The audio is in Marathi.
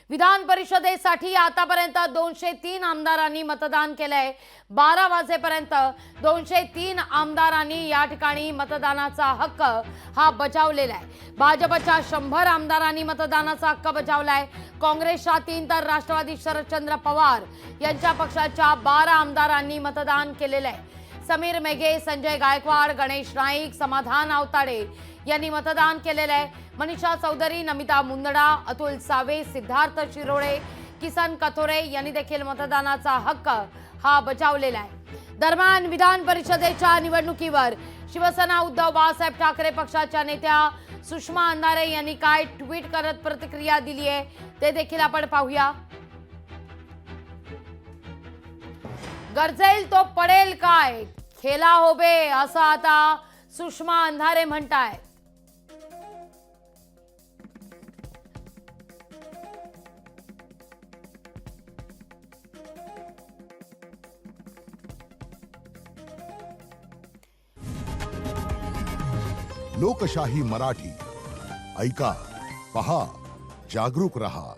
विधान परिषदेसाठी आतापर्यंत 203 आमदारांनी मतदान केलंय। 12 वाजेपर्यंत 203 आमदारांनी या ठिकाणी मतदानाचा हक्क हा बजावलेला आहे। भाजपच्या 100 आमदारांनी मतदानाचा हक्क बजावलाय। काँग्रेसच्या 3 तर राष्ट्रवादी शरदचंद्र पवार यांच्या पक्षाच्या 12 आमदारांनी मतदान केलेलं आहे। समीर मेघे, संजय गायकवाड, गणेश नाईक, समाधान आवताडे यांनी मतदान केलेलं आहे। मनीषा चौधरी, नमिता मुंदडा, अतुल सावे, सिद्धार्थ शिरोळे, किसन कथोरे यांनी देखील मतदानाचा हक्क हा बजावलेला आहे। दरम्यान विधान परिषदेच्या निवडणुकीवर शिवसेना उद्धव बाळासाहेब ठाकरे पक्षाच्या नेत्या सुषमा अंधारे यांनी काय ट्विट करत प्रतिक्रिया दिली आहे ते देखील आपण पाहूया। गरजेल तो पडेल काय, खेला हो बे, असं आता सुषमा अंधारे म्हणताय। लोकशाही मराठी ऐका, पहा, जागरूक रहा।